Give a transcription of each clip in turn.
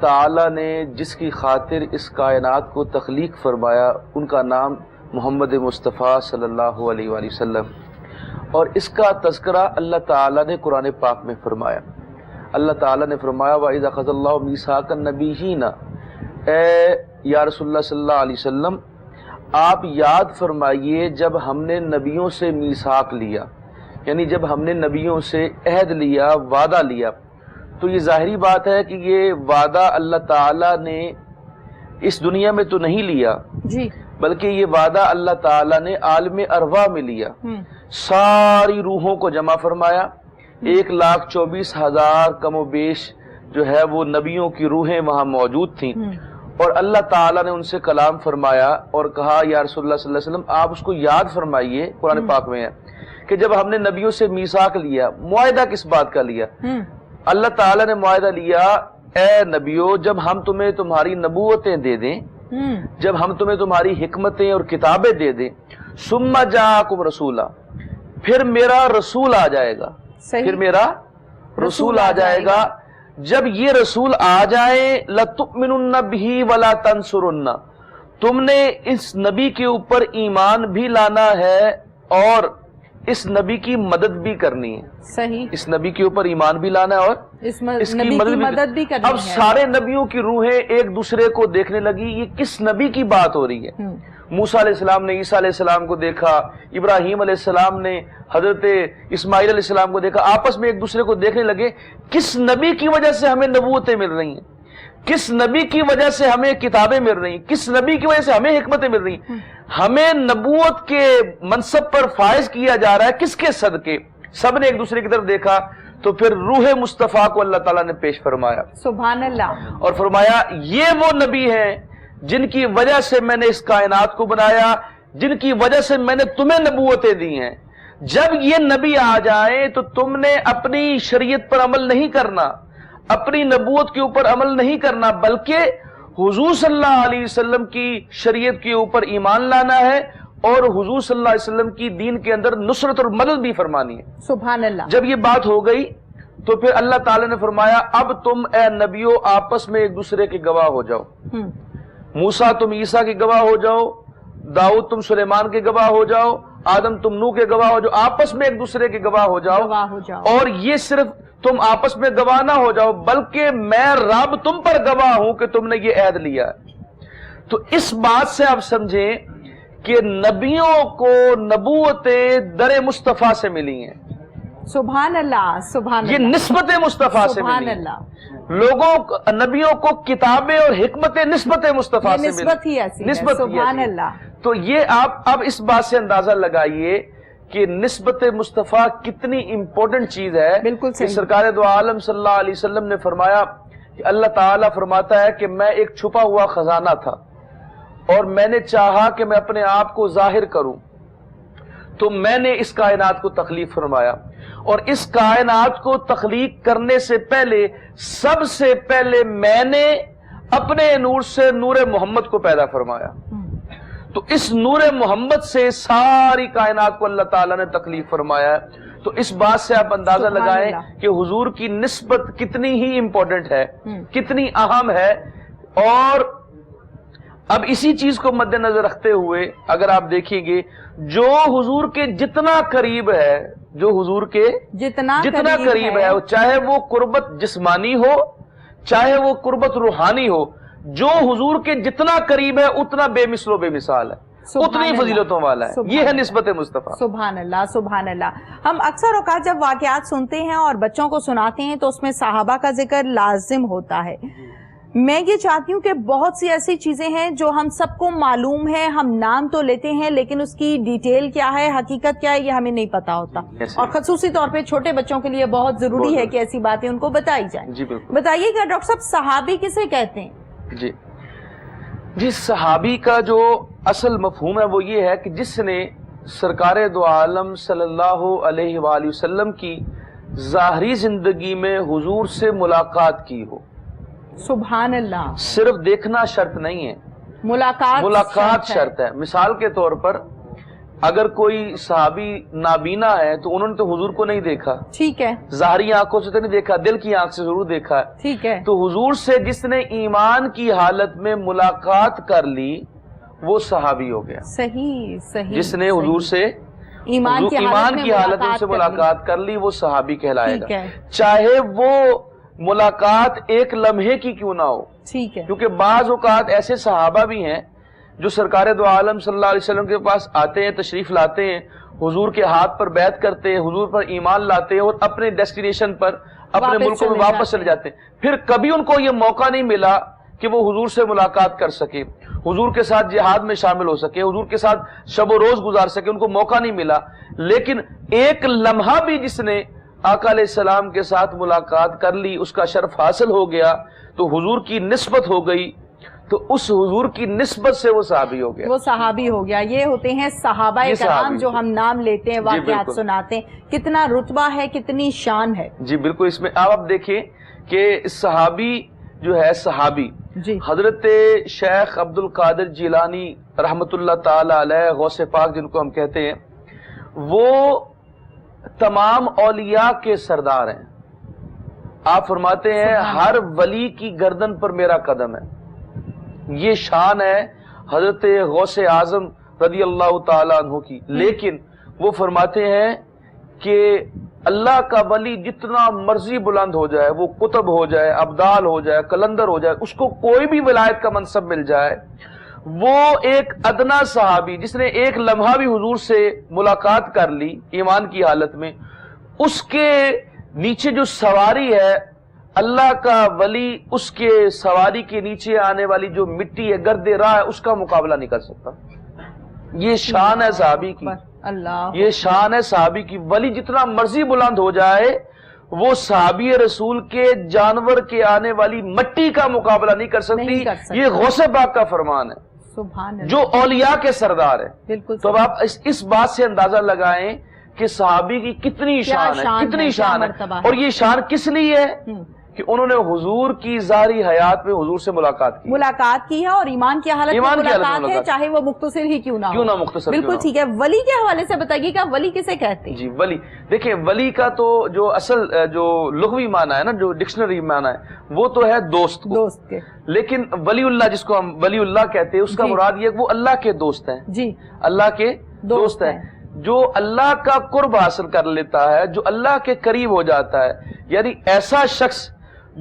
تعالیٰ نے جس کی خاطر اس کائنات کو تخلیق فرمایا ان کا نام محمد مصطفیٰ صلی اللہ علیہ وآلہ وسلم، اور اس کا تذکرہ اللہ تعالیٰ نے قرآن پاک میں فرمایا. اللہ تعالیٰ نے فرمایا وَإِذَا أَخَذَ اللَّهُ مِيثَاقَ النَّبِيِّينَ، اے یا رسول اللہ صلی اللہ علیہ وسلم آپ یاد فرمائیے جب ہم نے نبیوں سے میثاق لیا، یعنی جب ہم نے نبیوں سے عہد لیا، وعدہ لیا. تو یہ ظاہری بات ہے کہ یہ وعدہ اللہ تعالیٰ نے اس دنیا میں تو نہیں لیا، جی، بلکہ یہ وعدہ اللہ تعالیٰ نے عالم ارواح میں لیا. ساری روحوں کو جمع فرمایا، 1,24,000 کم و بیش جو ہے وہ نبیوں کی روحیں وہاں موجود تھیں، اور اللہ تعالیٰ نے ان سے کلام فرمایا اور کہا یا رسول اللہ صلی اللہ علیہ وسلم آپ اس کو یاد فرمائیے. قرآن پاک میں ہے کہ جب ہم نے نبیوں سے میثاق لیا، معاہدہ کس بات کا لیا؟ اللہ تعالیٰ نے معاہدہ لیا اے نبیو جب ہم تمہیں تمہاری نبوتیں دے دیں، جب ہم تمہیں تمہاری حکمتیں اور کتابیں دے دیں، ثم جاءکم رسولا، پھر میرا رسول آ جائے گا، پھر میرا رسول آ جائے گا. جب یہ رسول آ جائے لَتُؤْمِنُنَّ بِهِ وَلَا تَنْصُرُنَّ، تم نے اس نبی کے اوپر ایمان بھی لانا ہے اور اس نبی کی مدد بھی کرنی ہے. صحیح، اس نبی کے اوپر ایمان بھی لانا ہے اور اس کی مدد بھی کرنی ہے. اب سارے نبیوں کی روحیں ایک دوسرے کو دیکھنے لگی یہ کس نبی کی بات ہو رہی ہے. موسیٰ علیہ السلام نے عیسیٰ علیہ السلام کو دیکھا، ابراہیم علیہ السلام نے حضرت اسماعیل علیہ السلام کو دیکھا، آپس میں ایک دوسرے کو دیکھنے لگے کس نبی کی وجہ سے ہمیں نبوتیں مل رہی ہیں، کس نبی کی وجہ سے ہمیں کتابیں مل رہی ہیں، کس نبی کی وجہ سے ہمیں حکمتیں مل رہی ہیں، ہمیں نبوت کے منصب پر فائز کیا جا رہا ہے کس کے صدقے. سب نے ایک دوسرے کی طرف دیکھا تو پھر روح مصطفیٰ کو اللہ تعالیٰ نے پیش فرمایا. سبحان اللہ. اور فرمایا یہ وہ نبی ہیں جن کی وجہ سے میں نے اس کائنات کو بنایا، جن کی وجہ سے میں نے تمہیں نبوتیں دی ہیں. جب یہ نبی آ جائیں تو تم نے اپنی شریعت پر عمل نہیں کرنا، اپنی نبوت کے اوپر عمل نہیں کرنا، بلکہ حضور صلی اللہ علیہ وسلم کی شریعت کے اوپر ایمان لانا ہے اور حضور صلی اللہ علیہ وسلم کی دین کے اندر نصرت اور مدد بھی فرمانی ہے. سبحان اللہ. جب یہ بات ہو گئی تو پھر اللہ تعالیٰ نے فرمایا اب تم اے نبیوں آپس میں ایک دوسرے کے گواہ ہو جاؤ. موسیٰ تم عیسیٰ کے گواہ ہو جاؤ، داؤد تم سلیمان کے گواہ ہو جاؤ، آدم تم نوح کے گواہ ہو جاؤ، آپس میں ایک دوسرے کے گواہ ہو جاؤ. اور یہ صرف تم آپس میں گواہ نہ ہو جاؤ بلکہ میں رب تم پر گواہ ہوں کہ تم نے یہ عہد لیا. تو اس بات سے آپ سمجھیں کہ نبیوں کو نبوتیں در مصطفیٰ سے ملی ہیں. سبحان اللہ. سبحان اللہ. یہ نسبت مصطفیٰ سے ملی. سبحان اللہ. لوگوں نبیوں کو کتابیں اور حکمتیں نسبت مصطفیٰ سے ملی. نسبت ہی ایسی ہے. سبحان اللہ. تو یہ آپ اب اس بات سے اندازہ لگائیے کہ نسبت مصطفیٰ کتنی امپورٹنٹ چیز ہے. بالکل صحیح. سرکار دو عالم صلی اللہ علیہ وسلم نے فرمایا کہ اللہ تعالیٰ فرماتا ہے کہ میں ایک چھپا ہوا خزانہ تھا اور میں نے چاہا کہ میں اپنے آپ کو ظاہر کروں تو میں نے اس کائنات کو تخلیق فرمایا، اور اس کائنات کو تخلیق کرنے سے پہلے سب سے پہلے میں نے اپنے نور سے نور محمد کو پیدا فرمایا. تو اس نور محمد سے ساری کائنات کو اللہ تعالیٰ نے تخلیق فرمایا ہے. تو اس بات سے آپ اندازہ لگائیں کہ حضور کی نسبت کتنی ہی امپورٹنٹ ہے، کتنی اہم ہے. اور اب اسی چیز کو مد نظر رکھتے ہوئے اگر آپ دیکھیں گے جو حضور کے جتنا قریب ہے، جو حضور کے جتنا قریب ہے، چاہے وہ قربت جسمانی ہو چاہے وہ قربت روحانی ہو، جو حضور کے جتنا قریب ہے اتنا بے مثل و بے مثال ہے، اتنی فضیلتوں والا ہے. یہ ہے نسبت مصطفیٰ. سبحان اللہ. سبحان اللہ. ہم اکثر اوقات جب واقعات سنتے ہیں اور بچوں کو سناتے ہیں تو اس میں صحابہ کا ذکر لازم ہوتا ہے. میں یہ چاہتی ہوں کہ بہت سی ایسی چیزیں ہیں جو ہم سب کو معلوم ہے، ہم نام تو لیتے ہیں لیکن اس کی ڈیٹیل کیا ہے، حقیقت کیا ہے، یہ ہمیں نہیں پتا ہوتا. اور خصوصی طور پہ چھوٹے بچوں کے لیے بہت ضروری ہے کہ ایسی باتیں ان کو بتائی جائیں. بتائیے گا ڈاکٹر صاحب صحابی کسے کہتے ہیں؟ جی صحابی کا جو اصل مفہوم ہے وہ یہ ہے کہ جس نے سرکار دو عالم صلی اللہ علیہ وآلہ وسلم کی ظاہری زندگی میں حضور سے ملاقات کی ہو. سبحان اللہ. صرف دیکھنا شرط نہیں ہے، ملاقات شرط ہے. مثال کے طور پر اگر کوئی صحابی نابینا ہے تو انہوں نے تو حضور کو نہیں دیکھا، ٹھیک ہے، ظاہری آنکھوں سے تو نہیں دیکھا، دل کی آنکھ سے ضرور دیکھا ہے، ٹھیک ہے، تو حضور سے جس نے ایمان کی حالت میں ملاقات کر لی وہ صحابی ہو گیا۔ صحیح صحیح، جس نے حضور سے ایمان کی حالت میں سے ملاقات کر لی وہ صحابی کہلائے ٹھیک گا، ہے، چاہے وہ ملاقات ایک لمحے کی کیوں نہ ہو، ٹھیک ہے، کیونکہ بعض اوقات ایسے صحابہ بھی ہیں جو سرکار دو عالم صلی اللہ علیہ وسلم کے پاس آتے ہیں، تشریف لاتے ہیں، حضور کے ہاتھ پر بیعت کرتے ہیں، حضور پر ایمان لاتے ہیں اور اپنے ڈیسٹینیشن پر اپنے ملکوں میں واپس چلے جاتے ہیں، پھر کبھی ان کو یہ موقع نہیں ملا کہ وہ حضور سے ملاقات کر سکے، حضور کے ساتھ جہاد میں شامل ہو سکے، حضور کے ساتھ شب و روز گزار سکے، ان کو موقع نہیں ملا، لیکن ایک لمحہ بھی جس نے آقا علیہ السلام کے ساتھ ملاقات کر لی اس کا شرف حاصل ہو گیا تو حضور کی نسبت ہو گئی، تو اس حضور کی نسبت سے وہ صحابی ہو گیا، وہ صحابی ہو گیا۔ یہ ہوتے ہیں صحابہ کرام جو ہم نام لیتے ہیں، واقعات بالکل سناتے ہیں، کتنا رتبہ ہے، کتنی شان ہے۔ جی بالکل، اس میں آپ دیکھیں کہ صحابی جو ہے صحابی جی حضرت شیخ عبد القادر جیلانی رحمت اللہ تعالی علیہ غوث پاک جن کو ہم کہتے ہیں، وہ تمام اولیاء کے سردار ہیں۔ آپ فرماتے ہیں ہر ولی کی گردن پر میرا قدم ہے، یہ شان ہے حضرت غوث اعظم رضی اللہ تعالیٰ عنہ کی، لیکن وہ فرماتے ہیں کہ اللہ کا ولی جتنا مرضی بلند ہو جائے، وہ قطب ہو جائے، ابدال ہو جائے، کلندر ہو جائے، اس کو کوئی بھی ولایت کا منصب مل جائے، وہ ایک ادنا صحابی جس نے ایک لمحہ بھی حضور سے ملاقات کر لی ایمان کی حالت میں، اس کے نیچے جو سواری ہے اللہ کا ولی، اس کے سواری کے نیچے آنے والی جو مٹی ہے، گرد راہ ہے، اس کا مقابلہ نہیں کر سکتا۔ یہ شان ہے صحابی کی، اللہ، یہ شان ہے صحابی کی، ولی جتنا مرضی بلند ہو جائے وہ صحابی رسول کے جانور کے آنے والی مٹی کا مقابلہ نہیں کر سکتی، یہ غوث پاک کا فرمان ہے سبحان اللہ، جو اولیاء کے سردار ہے۔ بالکل تو اب آپ اس بات سے اندازہ لگائیں کہ صحابی کی کتنی شان ہے، کتنی شان ہے، اور یہ شان کس لیے ہے کہ انہوں نے حضور کی ظاہری حیات میں حضور سے ملاقات کی ہے اور ایمان کی حالت میں ملاقات ہے، چاہے وہ مختصر ہی کیوں نہ مختصر۔ بالکل ٹھیک ہے۔ ولی کے حوالے سے بتائیے گا، ولی کسے کہتے ہیں؟ جی ولی، دیکھیں ولی کا تو جو اصل جو لغوی معنی ہے نا، جو ڈکشنری معنی ہے وہ تو ہے دوست کے، لیکن ولی اللہ جس کو ہم ولی اللہ کہتے ہیں اس کا مراد یہ کہ وہ اللہ کے دوست ہیں، جی اللہ کے دوست ہیں، جو اللہ کا قرب حاصل کر لیتا ہے، جو اللہ کے قریب ہو جاتا ہے، یعنی ایسا شخص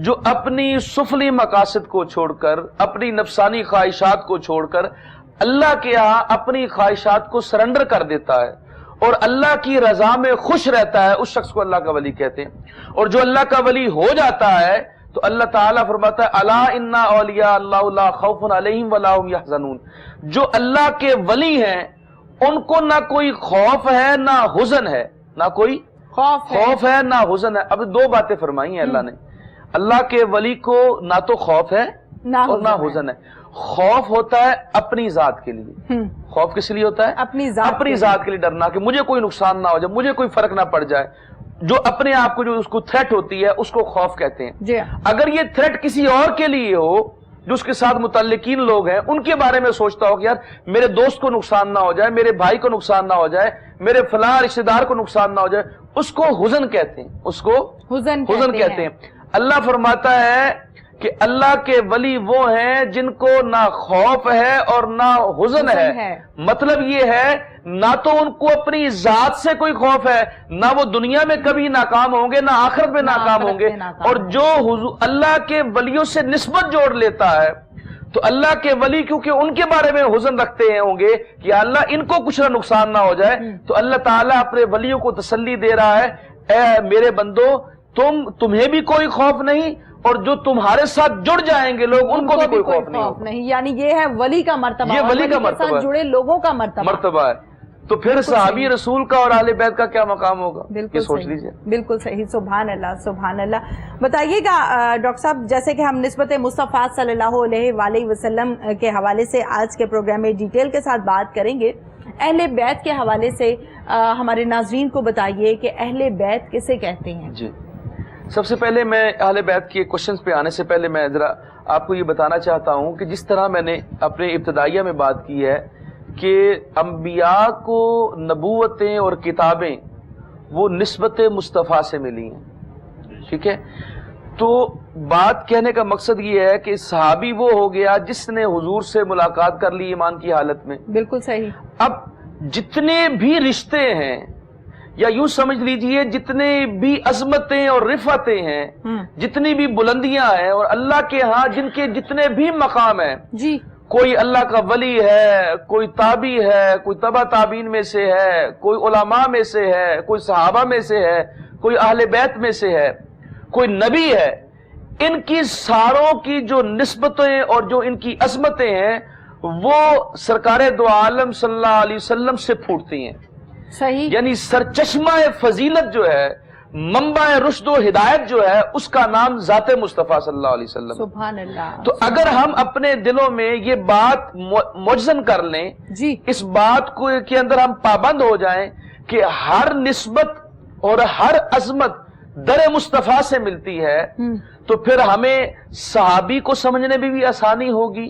جو اپنی سفلی مقاصد کو چھوڑ کر، اپنی نفسانی خواہشات کو چھوڑ کر اللہ کے ہاں اپنی خواہشات کو سرنڈر کر دیتا ہے اور اللہ کی رضا میں خوش رہتا ہے، اس شخص کو اللہ کا ولی کہتے ہیں۔ اور جو اللہ کا ولی ہو جاتا ہے تو اللہ تعالیٰ فرماتا ہے الا ان اولیاء اللہ لا خوف علیہم ولا هم يحزنون، جو اللہ کے ولی ہیں ان کو نہ کوئی خوف ہے نہ حزن ہے، نہ کوئی خوف ہے نہ حزن ہے۔ اب دو باتیں فرمائی ہیں اللہ نے، اللہ کے ولی کو نہ تو خوف ہے اور نہ حزن ہے۔ خوف ہوتا ہے اپنی ذات کے لیے، خوف کس لیے ہوتا ہے؟ اپنی ذات کے لیے ڈرنا کہ مجھے کوئی نقصان نہ ہو جائے، مجھے کوئی فرق نہ پڑ جائے، جو اپنے آپ کو جو اس کو تھریٹ ہوتی ہے اس کو خوف کہتے ہیں۔ اگر یہ تھریٹ کسی اور کے لیے ہو، جو اس کے ساتھ متعلقین لوگ ہیں ان کے بارے میں سوچتا ہو کہ یار میرے دوست کو نقصان نہ ہو جائے، میرے بھائی کو نقصان نہ ہو جائے، میرے فلاں رشتہ دار کو نقصان نہ ہو جائے، اس کو حزن کہتے ہیں، اس کو حزن کہتے ہیں۔ اللہ فرماتا ہے کہ اللہ کے ولی وہ ہیں جن کو نہ خوف ہے اور نہ حزن ہے، مطلب یہ ہے نہ تو ان کو اپنی ذات سے کوئی خوف ہے، نہ وہ دنیا میں کبھی ناکام ہوں گے، نہ آخرت میں ناکام ہوں گے۔ اور جو اللہ کے ولیوں سے نسبت جوڑ لیتا ہے تو اللہ کے ولی کیونکہ ان کے بارے میں حزن رکھتے ہوں گے کہ اللہ ان کو کچھ نہ نقصان نہ ہو جائے، تو اللہ تعالیٰ اپنے ولیوں کو تسلی دے رہا ہے، اے میرے بندو تمہیں بھی کوئی خوف نہیں، اور جو تمہارے ساتھ جڑ جائیں گے لوگ ان کو بھی کوئی خوف نہیں۔ یعنی یہ ہے ولی کا مرتبہ، یہ ولی کا مرتبہ ہے، جڑے لوگوں کا مرتبہ ہے۔ تو پھر صحابی رسول کا اور اہل بیت کا کیا مقام ہوگا، یہ سوچ لیجئے۔ بالکل صحیح، سبحان اللہ سبحان اللہ۔ بتائیے گا ڈاکٹر صاحب، جیسے کہ ہم نسبت مصطفیٰ صلی اللہ علیہ وآلہ وسلم کے حوالے سے آج کے پروگرام میں ڈیٹیل کے ساتھ بات کریں گے، اہل بیت کے حوالے سے ہمارے ناظرین کو بتائیے کہ اہل بیت کسے کہتے ہیں؟ جی سب سے پہلے میں اہل بیت کے کوشچنز پہ آنے سے پہلے میں ذرا آپ کو یہ بتانا چاہتا ہوں کہ جس طرح میں نے اپنے ابتدائیہ میں بات کی ہے کہ انبیاء کو نبوتیں اور کتابیں وہ نسبت مصطفیٰ سے ملی ہیں، ٹھیک ہے؟ تو بات کہنے کا مقصد یہ ہے کہ صحابی وہ ہو گیا جس نے حضور سے ملاقات کر لی ایمان کی حالت میں۔ بالکل صحیح۔ اب جتنے بھی رشتے ہیں، یا یوں سمجھ لیجئے جتنے بھی عظمتیں اور رفعتیں ہیں، جتنی بھی بلندیاں ہیں، اور اللہ کے ہاں جن کے جتنے بھی مقام ہیں، جی، کوئی اللہ کا ولی ہے، کوئی تابعی ہے، کوئی تبع تابعین میں سے ہے، کوئی علماء میں سے ہے، کوئی صحابہ میں سے ہے، کوئی اہل بیت میں سے ہے، کوئی نبی ہے، ان کی ساروں کی جو نسبتیں اور جو ان کی عظمتیں ہیں وہ سرکار دو عالم صلی اللہ علیہ وسلم سے پھوٹتی ہیں۔ صحیح۔ یعنی سرچشمہ فضیلت جو ہے، منبع رشد و ہدایت جو ہے، اس کا نام ذات مصطفیٰ صلی اللہ علیہ وسلم۔ سبحان اللہ۔ تو اگر ہم اپنے دلوں میں یہ بات موجزن کر لیں، جی، اس بات کو کے اندر ہم پابند ہو جائیں کہ ہر نسبت اور ہر عظمت در مصطفیٰ سے ملتی ہے، تو پھر ہمیں صحابی کو سمجھنے میں بھی آسانی ہوگی،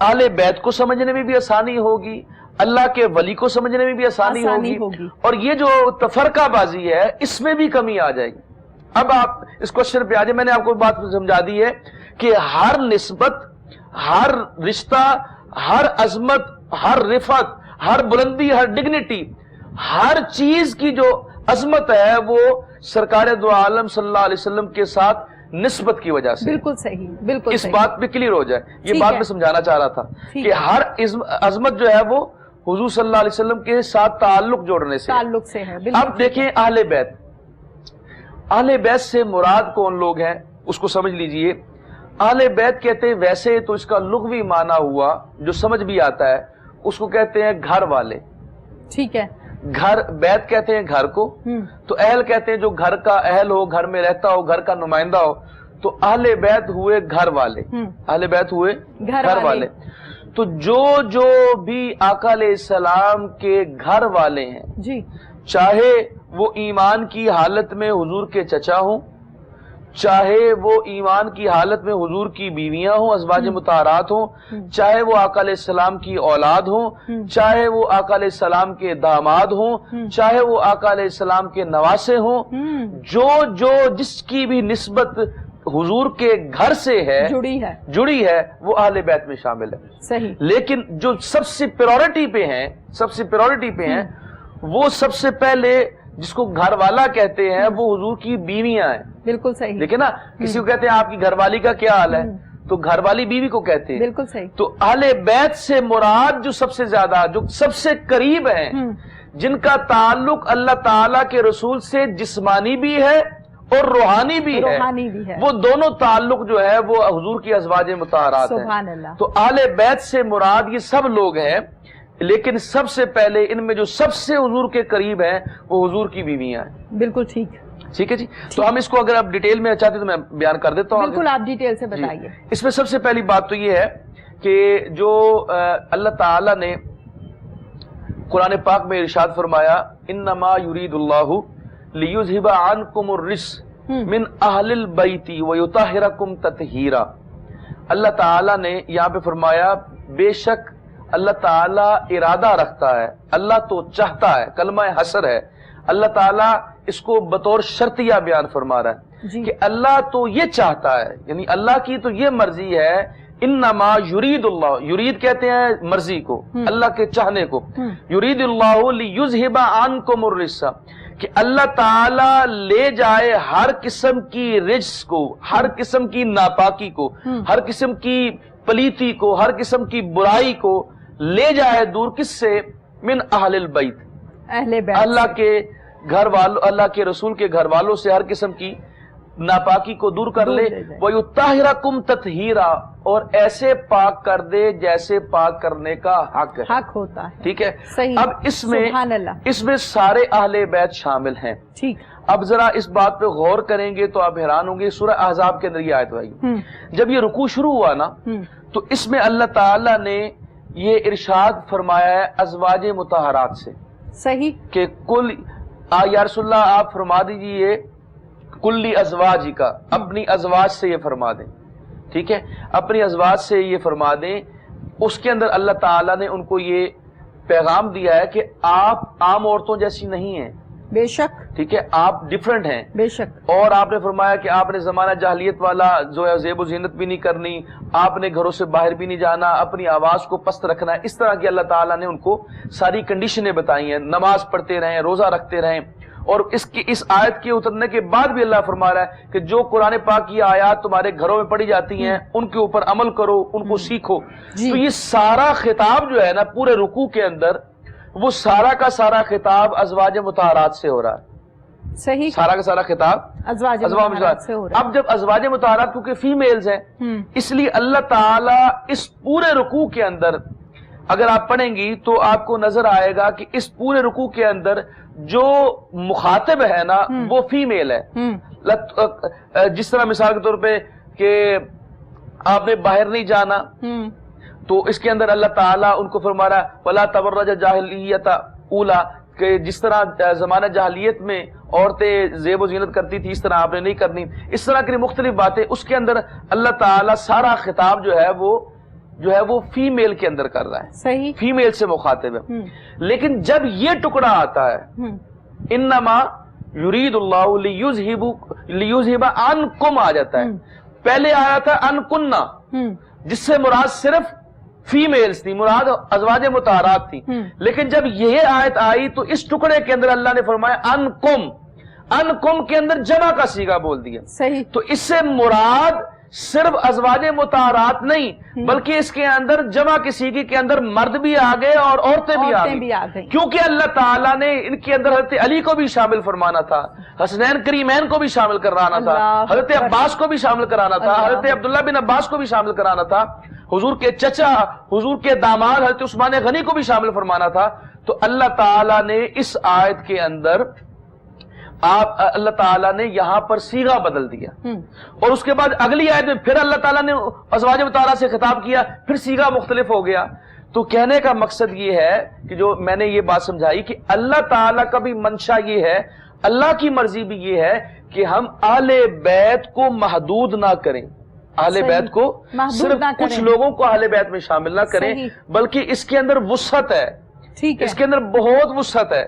اہل بیت کو سمجھنے میں بھی آسانی ہوگی، اللہ کے ولی کو سمجھنے میں بھی آسانی ہوگی، اور یہ جو تفرقہ بازی ہے اس میں بھی کمی آ جائے گی۔ اب آپ اس کوشچن پہ آ جائیں، میں نے آپ کو بات سمجھا دی ہے کہ ہر نسبت، ہر رشتہ، ہر عظمت، ہر رفعت، ہر بلندی، ہر ڈگنیٹی، ہر چیز کی جو عظمت ہے وہ سرکار دو عالم صلی اللہ علیہ وسلم کے ساتھ نسبت کی وجہ سے۔ بالکل صحیح، بالکل اس بات پہ کلیئر ہو جائے، یہ بات میں سمجھانا چاہ رہا تھا کہ ہر عظمت جو ہے وہ حضور صلی اللہ علیہ وسلم کے ساتھ تعلق جوڑنے سے ہے۔ اب دیکھیں اہل بیت، اہل بیت سے مراد کون لوگ ہیں اس کو سمجھ لیجئے۔ اہل بیت کہتے ہیں، ویسے تو اس کا لغوی معنی ہوا جو سمجھ بھی آتا ہے، اس کو کہتے ہیں گھر والے، ٹھیک ہے؟ گھر، بیت کہتے ہیں گھر کو، تو اہل کہتے ہیں جو گھر کا اہل ہو، گھر میں رہتا ہو، گھر کا نمائندہ ہو، تو اہل بیت ہوئے گھر والے، اہل بیت ہوئے گھر والے۔ تو جو بھی آقا علیہ السلام کے گھر والے ہیں، جی، چاہے وہ ایمان کی حالت میں حضور کے چچا ہوں، چاہے وہ ایمان کی حالت میں حضور کی بیویاں ہوں، ازواج مطہرات ہوں، چاہے وہ آقا علیہ السلام کی اولاد ہوں، چاہے وہ آقا علیہ السلام کے داماد ہوں، چاہے وہ آقا علیہ السلام کے نواسے ہوں، جو جس کی بھی نسبت حضور کے گھر سے ہے، جڑی ہے، وہ اہل بیت میں شامل ہے۔ صحیح۔ لیکن جو سب سے پریورٹی پہ ہیں، وہ سب سے پہلے جس کو گھر والا کہتے ہیں وہ حضور کی بیویاں ہیں۔ بالکل صحیح۔ دیکھیں نا، کسی کو کہتے ہیں آپ کی گھر والی کا کیا حال ہے، تو گھر والی بیوی کو کہتے ہیں۔ بالکل صحیح۔ تو اہل بیت سے مراد جو سب سے زیادہ، جو سب سے قریب ہیں، جن کا تعلق اللہ تعالیٰ کے رسول سے جسمانی بھی ہے اور روحانی بھی ہے، وہ دونوں تعلق جو ہے وہ حضور کی ازواج مطہرات ہیں۔ سبحان اللہ۔ تو اہل بیت سے مراد یہ سب لوگ ہیں، لیکن سب سے پہلے ان میں جو سب سے حضور کے قریب ہیں وہ حضور کی بیویاں ہیں۔ بالکل ٹھیک ہے جی۔ تو ہم اس کو اگر آپ ڈیٹیل میں چاہتے تو میں بیان کر دیتا ہوں۔ بالکل، آپ ڈیٹیل سے بتائیے۔ اس میں سب سے پہلی بات تو یہ ہے کہ جو اللہ تعالی نے قرآن پاک میں ارشاد فرمایا، انما یرید اللہ لیذھب عنکم الرجس من اہل البیت ویطہرکم تطہیرا۔ اللہ تعالی نے یہاں پہ فرمایا بے شک اللہ تعالیٰ ارادہ رکھتا ہے، اللہ تو چاہتا ہے، کلمہ حسر ہے، اللہ تعالیٰ اس کو بطور شرطیہ بیان فرما رہا ہے کہ اللہ تو یہ چاہتا ہے، یعنی اللہ کی تو یہ مرضی ہے، انما یرید اللہ، یرید کہتے ہیں مرضی کو، اللہ کے چاہنے کو، یرید اللہ لیذھب عنکم الرجس، کہ اللہ تعالیٰ لے جائے ہر قسم کی رجس کو، ہر قسم کی ناپاکی کو، ہر قسم کی پلیتی کو، ہر قسم کی برائی کو لے جائے دور، کس سے؟ من اہل البیت، اہل بیت، اللہ کے گھر والوں، اللہ کے رسول کے گھر والوں سے ہر قسم کی ناپاکی کو دور کر لے، وَيُطَّهِرَكُمْ تَطْهِيرًا، اور ایسے پاک کر دے جیسے پاک کرنے کا حق ہوتا ہے۔ ٹھیک ہے؟ صحیح۔ اب اس میں سارے اہل بیت شامل ہیں۔ ٹھیک۔ اب ذرا اس بات پہ غور کریں گے تو آپ حیران ہوں گے، سورہ احزاب کے اندر یہ آیت آئی، جب یہ رکوع شروع ہوا نا تو اس میں اللہ تعالیٰ نے یہ ارشاد فرمایا ہے ازواج مطہرات سے، صحیح، کہ کل یا رسول اللہ آپ فرما دیجئے کلی ازواج کا، اپنی ازواج سے یہ فرما دیں، ٹھیک ہے، اپنی ازواج سے یہ فرما دیں۔ اس کے اندر اللہ تعالیٰ نے ان کو یہ پیغام دیا ہے کہ آپ عام عورتوں جیسی نہیں ہیں، بے شک، ٹھیک ہے، آپ ڈیفرنٹ ہیں، بے شک، اور آپ نے فرمایا کہ آپ نے زمانہ جاہلیت والا جو ہے زیب و زینت بھی نہیں کرنی، آپ نے گھروں سے باہر بھی نہیں جانا، اپنی آواز کو پست رکھنا ہے. اس طرح کی اللہ تعالیٰ نے ان کو ساری کنڈیشنیں بتائی ہیں. نماز پڑھتے رہیں، روزہ رکھتے رہیں. اور اس آیت کے اترنے کے بعد بھی اللہ فرما رہا ہے کہ جو قرآن پاک کی آیات تمہارے گھروں میں پڑھی جاتی ہیں ان کے اوپر عمل کرو، ان کو سیکھو. تو یہ سارا خطاب جو ہے نا پورے رکوع کے اندر، وہ سارا کا سارا خطاب ازواج مطہرات سے ہو رہا ہے. صحیح، سارا کا سارا خطاب ازواج مطہرات سے ہو رہا ہے. اب جب ازواج مطہرات کیونکہ فیمیلز ہیں، اس لیے اللہ تعالیٰ اس پورے رکوع کے اندر اگر آپ پڑھیں گی تو آپ کو نظر آئے گا کہ اس پورے رکوع کے اندر جو مخاطب ہے نا وہ فیمیل ہے. جس طرح مثال کے طور پہ کہ آپ نے باہر نہیں جانا، تو اس کے اندر اللہ تعالیٰ ان کو فرما رہا ہے وَلَا تَبَرَّجَ جَاهِلِيَّةَ اولا، کہ جس طرح زمانہ جاہلیت میں عورتیں زیب و زینت کرتی تھی اس طرح آپ نے نہیں کرنی. اس طرح کی مختلف باتیں اس کے اندر اللہ تعالیٰ سارا خطاب جو ہے وہ فیمیل کے اندر کر رہا ہے. صحیح، فیمیل سے مخاطب ہے. لیکن جب یہ ٹکڑا آتا ہے انما یرید اللہ لیذہب عنکم آ جاتا ہے، پہلے آیا تھا عنکننا جس سے مراد صرف فیمیلز تھی، مراد ازواج مطہرات تھی. لیکن جب یہ آیت آئی تو اس ٹکڑے کے اندر اللہ نے فرمایا انکم، انکم کے اندر جمع کا صیغہ بول دیا. صحیح، تو اس سے مراد صرف ازواج مطہرات نہیں بلکہ اس کے اندر جمع کے صیغے کے اندر مرد بھی آ گئے اور عورتیں بھی آ گئی، کیونکہ اللہ تعالیٰ نے ان کے اندر حضرت علی کو بھی شامل فرمانا تھا، حسنین کریمین کو بھی شامل کرانا تھا، حضرت عباس کو بھی شامل کرانا تھا، حضرت عبداللہ بن عباس کو بھی شامل کرانا تھا، حضور کے چچا، حضور کے داماد حضرت عثمان غنی کو بھی شامل فرمانا تھا. تو اللہ تعالیٰ نے اس آیت کے اندر اللہ تعالیٰ نے یہاں پر صیغہ بدل دیا، اور اس کے بعد اگلی آیت میں پھر اللہ تعالیٰ نے ازواج مطہرات سے خطاب کیا، پھر صیغہ مختلف ہو گیا. تو کہنے کا مقصد یہ ہے کہ جو میں نے یہ بات سمجھائی کہ اللہ تعالیٰ کا بھی منشا یہ ہے، اللہ کی مرضی بھی یہ ہے کہ ہم اہل بیت کو محدود نہ کریں، اہل بیت کو صرف کچھ لوگوں کو اہل بیت میں شامل نہ کریں، بلکہ اس کے اندر وسعت ہے، اس کے اندر بہت وسعت ہے،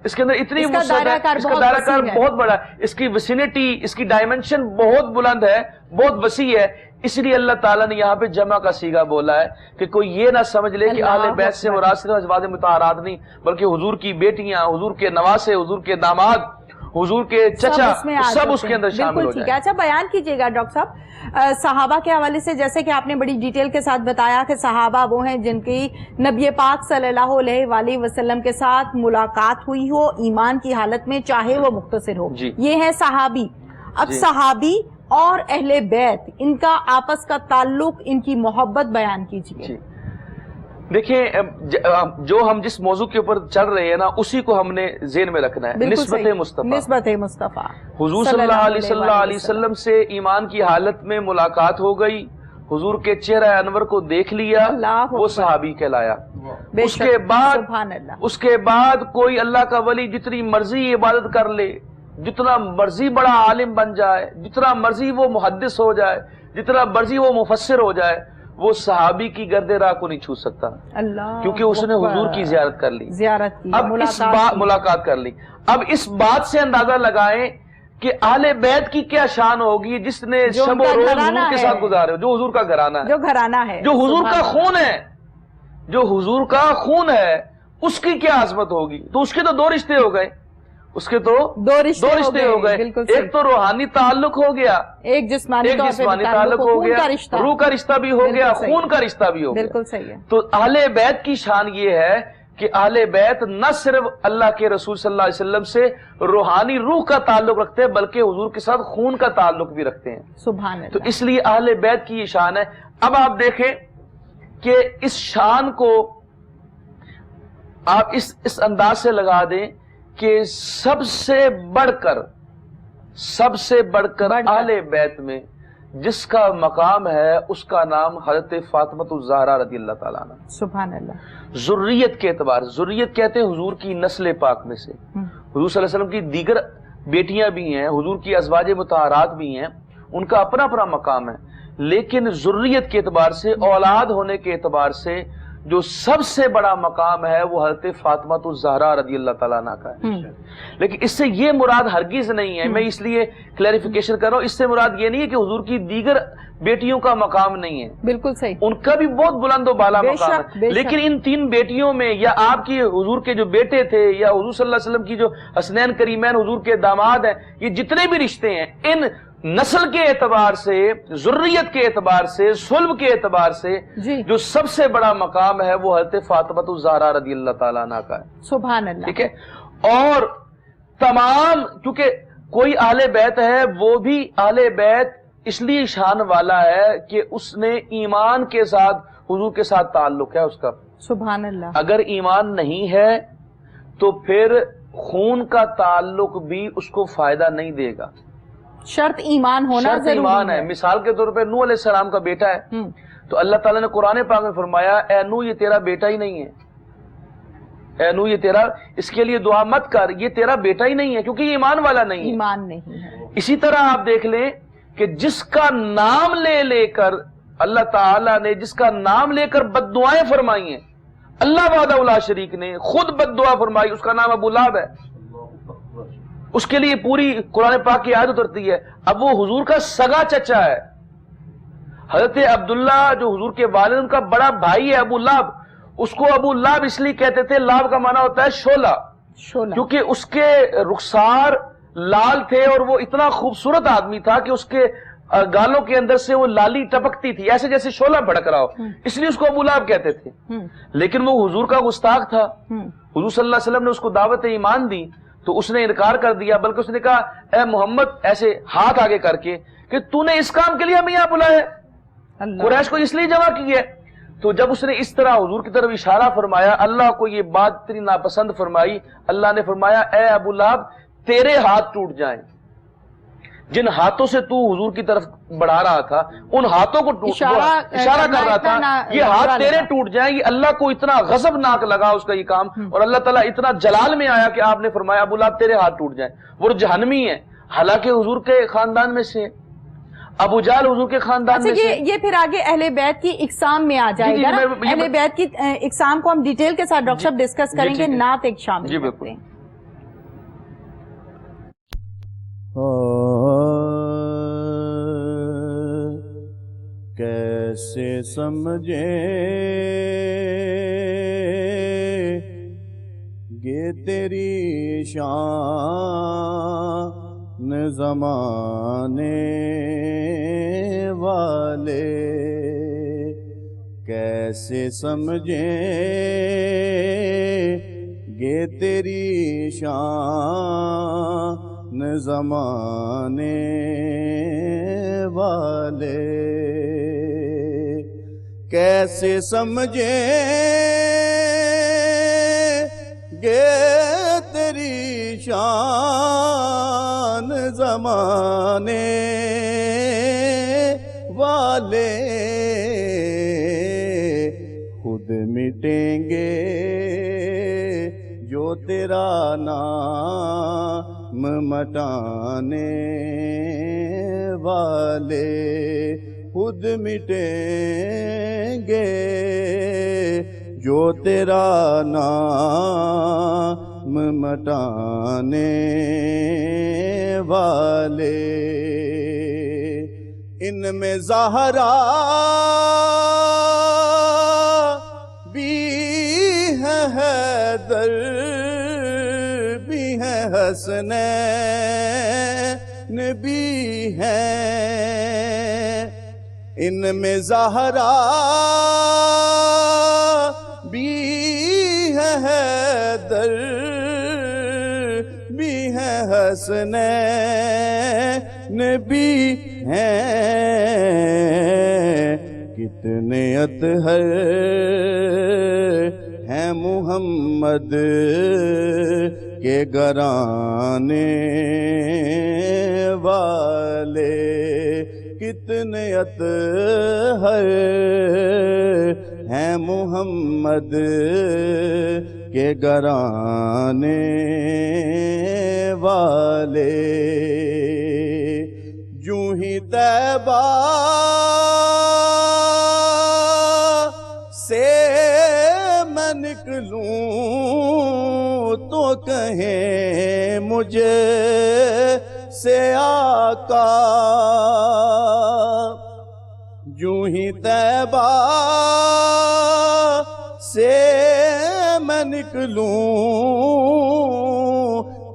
اس کے اندر اتنی وسعت ہے، اس کا دائرہ کار بہت بڑا ہے، اس کی وسینٹی، اس کی ڈائمنشن بہت بلند ہے، بہت وسیع ہے. اس لیے اللہ تعالیٰ نے یہاں پہ جمع کا صیغہ بولا ہے کہ کوئی یہ نہ سمجھ لے کہ اہل بیت سے مراد صرف ازواج مطہرات نہیں بلکہ حضور کی بیٹیاں، حضور کے نواسے، حضور کے داماد، حضور کے چچا، سب اس کے اندر شامل ہو جائیں. اچھا بیان کیجئے گا ڈاکٹر صاحب صحابہ کے حوالے سے، جیسے کہ آپ نے بڑی ڈیٹیل کے ساتھ بتایا کہ صحابہ وہ ہیں جن کی نبی پاک صلی اللہ علیہ وآلہ وسلم کے ساتھ ملاقات ہوئی ہو ایمان کی حالت میں، چاہے وہ مختصر ہو. یہ ہے صحابی. اب صحابی اور اہل بیت، ان کا آپس کا تعلق، ان کی محبت بیان کیجئے. دیکھیں جو ہم جس موضوع کے اوپر چل رہے ہیں نا اسی کو ہم نے ذہن میں رکھنا ہے. نسبت مصطفیٰ، حضور صلی اللہ علیہ وسلم سے ایمان کی حالت میں ملاقات ہو گئی، حضور کے چہرہ انور کو دیکھ لیا، وہ صحابی کہلایا. اس کے بعد کوئی اللہ کا ولی جتنی مرضی عبادت کر لے، جتنا مرضی بڑا عالم بن جائے، جتنا مرضی وہ محدث ہو جائے، جتنا مرضی وہ مفسر ہو جائے، وہ صحابی کی گرد راہ کو نہیں چھو سکتا، کیونکہ اس نے حضور کی زیارت کر لی، اب اس ملاقات کر لی. اب اس بات سے اندازہ لگائیں کہ اہل بیت کی کیا شان ہوگی جس نے شب و روز حضور کے ساتھ گزارے، جو حضور کا گھرانہ ہے، جو حضور کا خون ہے، جو حضور کا خون ہے، اس کی کیا عظمت ہوگی. تو اس کے تو دو رشتے ہو گئے، اس کے تو دو رشتے ہو گئے. ایک تو روحانی تعلق ہو گیا، ایک جسمانی تعلق ہو گیا، روح کا رشتہ بھی ہو گیا، خون کا رشتہ بھی ہو گیا. بالکل صحیح ہے. تو اہل بیت کی شان یہ ہے کہ اہل بیت نہ صرف اللہ کے رسول صلی اللہ علیہ وسلم سے روحانی روح کا تعلق رکھتے ہیں بلکہ حضور کے ساتھ خون کا تعلق بھی رکھتے ہیں. سبحان اللہ. تو اس لیے اہل بیت کی یہ شان ہے. اب آپ دیکھیں کہ اس شان کو آپ اس انداز سے لگا دیں کہ سب سے بڑھ کر اہل بیت میں جس کا مقام ہے اس کا نام حضرت فاطمہ الزہرا رضی اللہ تعالیٰ عنہ. سبحان اللہ. ذریت کے اعتبار، ذریت کہتے ہیں حضور کی نسل پاک میں سے. حضور صلی اللہ علیہ وسلم کی دیگر بیٹیاں بھی ہیں، حضور کی ازواج مطہرات بھی ہیں، ان کا اپنا اپنا مقام ہے، لیکن ذریت کے اعتبار سے، اولاد ہونے کے اعتبار سے جو سب سے بڑا مقام ہے وہ حضرت فاطمہ الزہرا رضی اللہ تعالیٰ عنہ کا ہے. لیکن اس سے یہ مراد ہرگز نہیں ہے، میں اس لیے کلیریفیکیشن کر رہا ہوں، اس سے مراد یہ نہیں ہے کہ حضور کی دیگر بیٹیوں کا مقام نہیں ہے، بالکل صحیح، ان کا بھی بہت بلند و بالا مقام ہے، لیکن ان 3 بیٹیوں میں یا آپ کی حضور کے جو بیٹے تھے یا حضور صلی اللہ علیہ وسلم کی جو حسنین کریمین حضور کے داماد ہیں، یہ جتنے بھی رشتے ہیں ان نسل کے اعتبار سے، ذریت کے اعتبار سے، صلب کے اعتبار سے جو سب سے بڑا مقام ہے وہ حضرت فاطمہ الزہرا رضی اللہ تعالیٰ عنہ کا ہے. سبحان اللہ. ٹھیک ہے. اور تمام کیونکہ کوئی اہل بیت ہے وہ بھی اہل بیت اس لیے شان والا ہے کہ اس نے ایمان کے ساتھ حضور کے ساتھ تعلق ہے اس کا. سبحان اللہ. اگر ایمان نہیں ہے تو پھر خون کا تعلق بھی اس کو فائدہ نہیں دے گا. شرط ایمان ہونا شرط ضروری ایمان ہے. مثال کے طور پہ نوح علیہ السلام کا بیٹا ہے تو اللہ تعالیٰ نے قرآن پاک میں فرمایا اے نوح یہ تیرا بیٹا ہی نہیں ہے، اے نوح یہ تیرا، اس کے لیے دعا مت کر، یہ تیرا بیٹا ہی نہیں ہے کیونکہ یہ ایمان والا نہیں ہے. ایمان نہیں ہے. اسی طرح آپ دیکھ لیں کہ جس کا نام لے کر اللہ تعالیٰ نے جس کا نام لے کر بد دعائیں فرمائی ہیں، اللہ وحدہ لا شریک نے خود بد دعا فرمائی، اس کا نام ابو لہب ہے. اس کے لیے پوری قرآن پاک کی آیت اترتی ہے. اب وہ حضور کا سگا چچا ہے. حضرت عبداللہ جو حضور کے والد ان کا بڑا بھائی ہے ابو لہب، اس کو ابو لہب اس لیے کہتے تھے، لہب کا معنی ہوتا ہے شعلہ، کیونکہ اس کے رخسار لال تھے اور وہ اتنا خوبصورت آدمی تھا کہ اس کے گالوں کے اندر سے وہ لالی ٹپکتی تھی ایسے جیسے شعلہ بھڑک رہا ہو، اس لیے اس کو ابو لہب کہتے تھے. لیکن وہ حضور کا گستاخ تھا. حضور صلی اللہ علیہ وسلم نے اس کو دعوت ایمان دی تو اس نے انکار کر دیا، بلکہ اس نے کہا اے محمد ایسے ہاتھ آگے کر کے کہ تو نے اس کام کے لیے ہمیں یہاں بلایا ہے، قریش کو اس لیے جمع کی ہے. تو جب اس نے اس طرح حضور کی طرف اشارہ فرمایا، اللہ کو یہ بات اتنی ناپسند فرمائی، اللہ نے فرمایا اے ابو لہب تیرے ہاتھ ٹوٹ جائیں. جن ہاتھوں سے تو حضور کی طرف بڑھا رہا تھا ان ہاتھوں کو اشارہ کر رہا تھا، یہ ہاتھ تیرے ٹوٹ جائیں. یہ اللہ کو اتنا غضبناک لگا اس کا یہ کام، اور اللہ تعالیٰ اتنا جلال میں آیا کہ آپ نے فرمایا ابو لہب تیرے ہاتھ ٹوٹ جائیں. وہ جہنمی ہے، حالانکہ حضور کے خاندان میں سے، ابو جہل حضور کے خاندان میں سے. یہ پھر آگے اہل بیت کی اقسام میں آ جائے گا. اہل بیت کی اقسام کو ہم ڈیٹیل کے ساتھ ڈاکٹر صاحب ڈسکس کریں گے. نعت ایک شامل کرتے ہیں. کیسے سمجھے گے تیری شان زمانے والے، کیسے سمجھیں گے تیری شان زمانے والے، کیسے سمجھیں گے تیری شان زمانے والے، خود مٹیں گے جو تیرا نام مٹانے والے، خود مٹیں گے جو تیرا نام مٹانے والے. ان میں زہرا بھی ہے حیدر بھی ہے حسنین بھی ہیں، ان میں زہرا بھی ہے حیدر بھی ہے حسنین بھی ہیں، کتنے اطہر ہیں محمد کے گھرانے والے، کتنے اطہر ہیں محمد کے گھرانے والے. جوں ہی طیبہ سے کہیں مجھے سے آقا، یوں ہی طیبہ سے میں نکلوں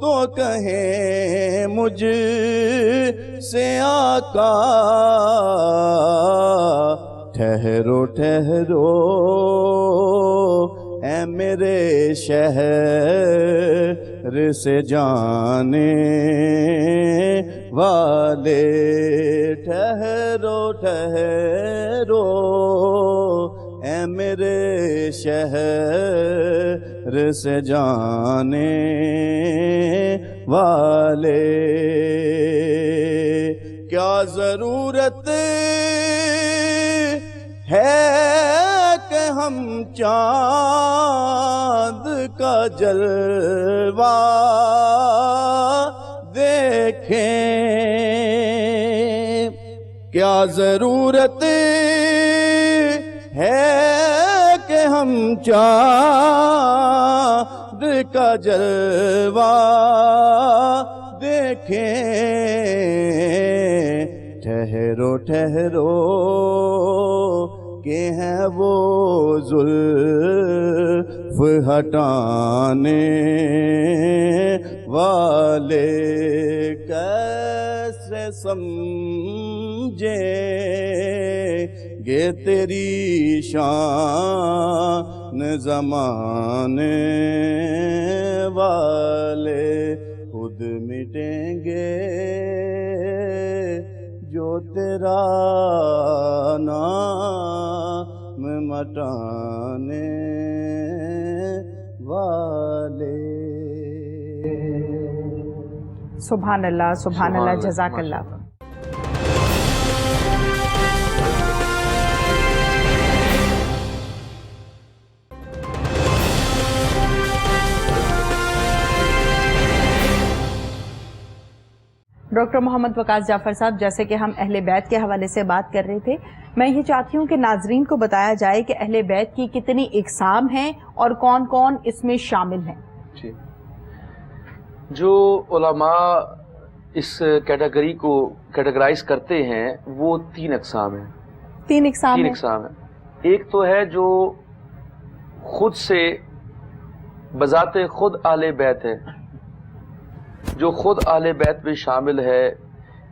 تو کہیں مجھ سے آقا، ٹھہرو ٹھہرو اے میرے شہر سے جانے والے، ٹھہرو ٹھہرو اے میرے شہر سے جانے والے، کیا ضرورت ہے کہ ہم چاند کا جلوہ دیکھیں، کیا ضرورت ہے کہ ہم چاند کا جلوہ دیکھیں، ٹھہرو ٹھہرو کہ ہیں وہ زلف ہٹانے والے، کیسے سمجھیں گے تیری شان زمانے والے، خود مٹیں گے جو تیرا نام مٹانے والے۔ سبحان اللہ، سبحان اللہ، جزاک اللہ۔ ڈاکٹر محمد وقاص جعفر صاحب، جیسے کہ ہم اہل بیت کے حوالے سے بات کر رہے تھے، میں یہ چاہتی ہوں کہ ناظرین کو بتایا جائے کہ اہل بیت کی کتنی اقسام ہیں اور کون کون اس میں شامل ہیں۔ جی، جو علماء اس کیٹیگری کو کیٹیگرائز کرتے ہیں وہ تین اقسام ہیں۔ تین اقسام ہیں۔ ایک تو ہے جو خود سے بذات خود اہل بیت ہے، جو خود اہل بیت میں شامل ہے۔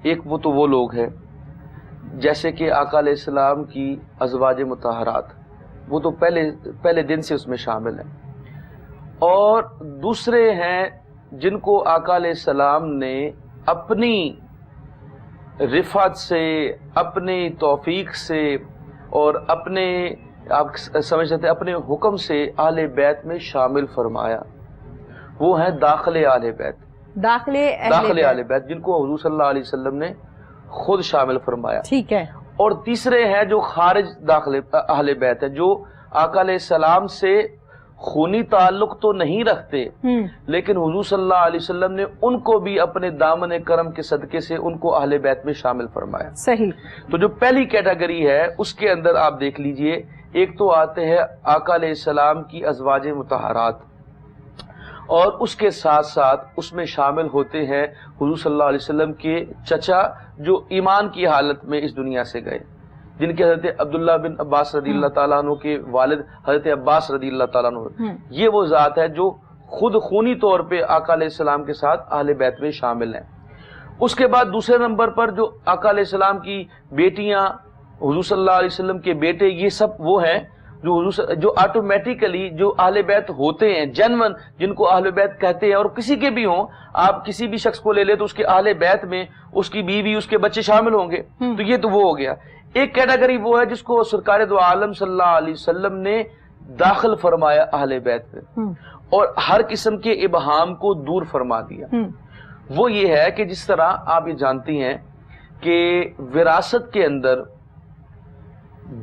ایک وہ تو وہ لوگ ہیں جیسے کہ آقا علیہ السلام کی ازواج مطہرات، وہ تو پہلے دن سے اس میں شامل ہیں، اور دوسرے ہیں جن کو آقا علیہ السلام نے اپنی رفعت سے، اپنی توفیق سے اور اپنے، آپ سمجھ سکتے ہیں، اپنے حکم سے اہل بیت میں شامل فرمایا، وہ ہیں داخل اہل بیت، داخل اہل بیت، جن کو حضور صلی اللہ علیہ وسلم نے خود شامل فرمایا۔ ٹھیک ہے۔ اور تیسرے ہیں جو خارج داخل اہل بیت ہیں، جو آقا علیہ السلام سے خونی تعلق تو نہیں رکھتے، لیکن حضور صلی اللہ علیہ وسلم نے ان کو بھی اپنے دامن کرم کے صدقے سے ان کو اہل بیت میں شامل فرمایا۔ صحیح۔ تو جو پہلی کیٹیگری ہے اس کے اندر آپ دیکھ لیجئے، ایک تو آتے ہیں آقا علیہ السلام کی ازواج مطہرات، اور اس کے ساتھ ساتھ اس میں شامل ہوتے ہیں حضور صلی اللہ علیہ وسلم کے چچا جو ایمان کی حالت میں اس دنیا سے گئے، جن کے حضرت عبداللہ بن عباس رضی اللہ تعالیٰ عنہ کے والد حضرت عباس رضی اللہ تعالیٰ عنہ، یہ وہ ذات ہے جو خود خونی طور پہ آقا علیہ السلام کے ساتھ اہل بیت میں شامل ہیں۔ اس کے بعد دوسرے نمبر پر جو آقا علیہ السلام کی بیٹیاں، حضور صلی اللہ علیہ وسلم کے بیٹے، یہ سب وہ ہیں جو آٹومیٹیکلی جو اہل بیت ہوتے ہیں، جنون، جن کو اہل بیت کہتے ہیں، اور کسی کے بھی ہوں، آپ کسی بھی شخص کو لے لیں تو اس کے اہل بیت میں اس کی بیوی، اس کے بچے شامل ہوں گے، تو یہ تو وہ ہو گیا۔ ایک کیٹیگری وہ ہے جس کو سرکار دو عالم صلی اللہ علیہ وسلم نے داخل فرمایا اہل بیت میں، اور ہر قسم کے ابہام کو دور فرما دیا۔ وہ یہ ہے کہ جس طرح آپ یہ جانتی ہیں کہ وراثت کے اندر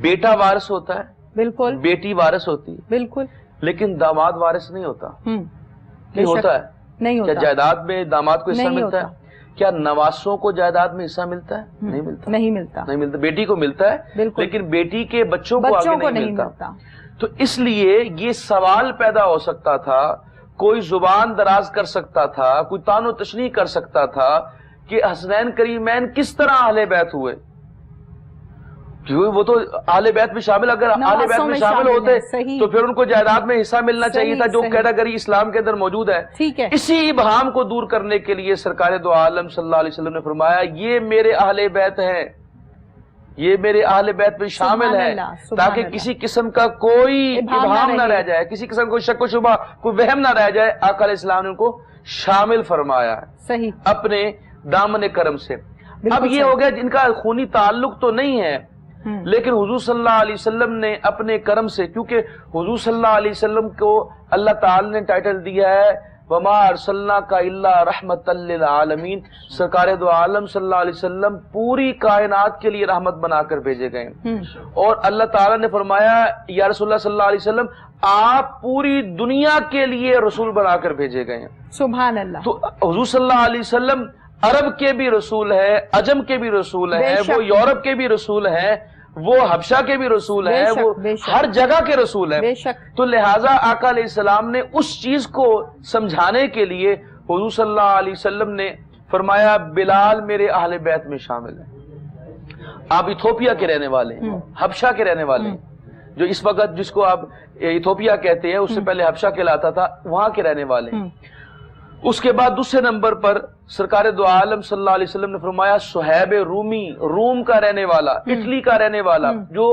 بیٹا وارث ہوتا ہے، بالکل، بیٹی وارث ہوتی ہے، بالکل، لیکن داماد وارث نہیں ہوتا۔ نہیں ہوتا ہے؟ نہیں ہوتا۔ کیا جائیداد میں داماد کو حصہ ملتا ہے؟ کیا نواسوں کو جائیداد میں حصہ ملتا ہے؟ نہیں ملتا، نہیں ملتا، نہیں ملتا۔ بیٹی کو ملتا ہے، لیکن بیٹی کے بچوں کو آگے نہیں ملتا۔ تو اس لیے یہ سوال پیدا ہو سکتا تھا، کوئی زبان دراز کر سکتا تھا، کوئی تان و تشنیع کر سکتا تھا کہ حسنین کریمین کس طرح اہل بیت ہوئے، کیونکہ وہ تو اہل بیت میں شامل، اگر اہل بیت میں شامل ہوتے تو پھر ان کو جائیداد میں حصہ ملنا چاہیے تھا، جو کیٹیگری اسلام کے اندر موجود ہے۔ اسی ابہام کو دور کرنے کے لیے سرکار دو عالم صلی اللہ علیہ وسلم نے فرمایا یہ میرے اہل بیت ہیں، یہ میرے اہل بیت میں شامل ہے، تاکہ کسی قسم کا کوئی ابہام نہ رہ جائے، کسی قسم کا کوئی شک و شبہ، کوئی وہم نہ رہ جائے۔ آقا علیہ السلام نے ان کو شامل فرمایا ہے اپنے دامن کرم سے۔ اب یہ ہو گیا جن کا خونی تعلق تو نہیں ہے، لیکن حضور صلی اللہ علیہ وسلم نے اپنے کرم سے، کیونکہ حضور صلی اللہ علیہ وسلم کو اللہ تعالی نے ٹائٹل دیا ہے وَمَا أَرْسَلْنَاكَ إِلَّا رَحْمَةً لِّلْعَالَمِينَ، سرکار دو عالم صلی اللہ علیہ وسلم پوری کائنات کے لیے رحمت بنا کر بھیجے گئے ہیں، اور اللہ تعالیٰ نے فرمایا یا رسول اللہ صلی اللہ علیہ وسلم آپ پوری دنیا کے لیے رسول بنا کر بھیجے گئے ہیں۔ سبحان اللہ۔ تو حضور صلی اللہ علیہ وسلم عرب کے بھی رسول ہے، عجم کے بھی رسول ہے، وہ یورپ کے بھی رسول ہیں، وہ حبشہ کے بھی رسول ہیں، وہ ہر جگہ کے رسول ہیں۔ تو لہٰذا آقا علیہ السلام نے اس چیز کو سمجھانے کے لیے حضور صلی اللہ علیہ وسلم نے فرمایا بلال میرے اہل بیت میں شامل ہیں۔ آپ ایتھوپیا کے رہنے والے ہیں، حبشہ کے رہنے والے ہیں، جو اس وقت جس کو آپ ایتھوپیا کہتے ہیں، اس سے پہلے حبشہ کہلاتا تھا، وہاں کے رہنے والے ہیں۔ اس کے بعد دوسرے نمبر پر سرکار دو عالم صلی اللہ علیہ وسلم نے فرمایا صہیب رومی، روم کا رہنے والا، اٹلی کا رہنے والا، جو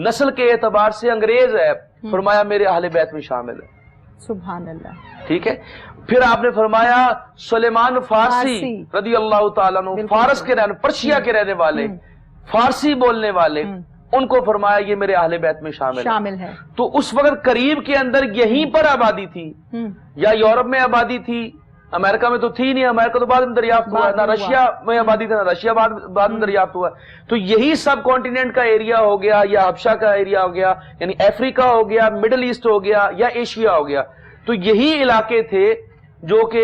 نسل کے اعتبار سے انگریز ہے، فرمایا میرے اہل بیت میں شامل ہے۔ سبحان اللہ۔ ٹھیک ہے، پھر آپ نے فرمایا سلیمان فارسی رضی اللہ تعالیٰ عنہ، فارس کے رہنے، پرشیا کے رہنے والے، فارسی بولنے والے، ان کو فرمایا یہ میرے اہل بیت میں شامل ہے۔ تو اس وقت قریب کے اندر یہیں پر آبادی تھی، یا یورپ میں آبادی تھی، امریکہ میں تو تھی نہیں، امریکہ تو بعد میں دریافت ہوا، نہ رشیا میں آبادی تھا، نہ رشیا بعد میں دریافت ہوا، تو یہی سب کانٹیننٹ کا ایریا ہو گیا، یا حبشہ کا ایریا ہو گیا، یعنی افریقہ ہو گیا، مڈل ایسٹ ہو گیا، یا ایشیا ہو گیا۔ تو یہی علاقے تھے جو کہ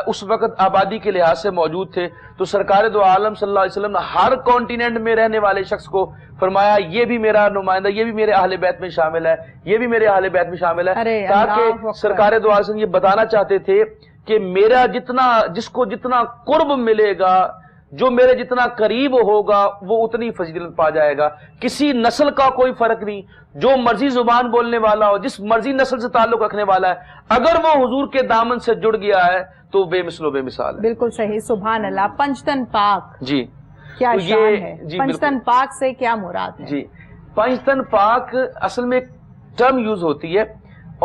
اس وقت آبادی کے لحاظ سے موجود تھے۔ تو سرکار دو عالم صلی اللہ علیہ وسلم نے ہر کانٹیننٹ میں رہنے والے شخص کو فرمایا یہ بھی میرا نمائندہ، یہ بھی میرے اہل بیت میں شامل ہے، یہ بھی میرے اہل بیت میں شامل ہے، تاکہ سرکار دو عالم یہ بتانا چاہتے تھے کہ میرا جس کو جتنا قرب ملے گا، جو میرے جتنا قریب ہوگا، وہ اتنی فضیلت پا جائے گا۔ کسی نسل کا کوئی فرق نہیں، جو مرضی زبان بولنے والا ہو، جس مرضی نسل سے تعلق رکھنے والا ہے، اگر وہ حضور کے دامن سے جڑ گیا ہے تو بے مثل و بے مثال ہے۔ بالکل صحیح، سبحان اللہ۔ پنجتن پاک، جی کیا شان ہے، پنجتن پاک سے کیا مراد ہے؟ جی پنجتن پاک اصل میں ایک ٹرم یوز ہوتی ہے،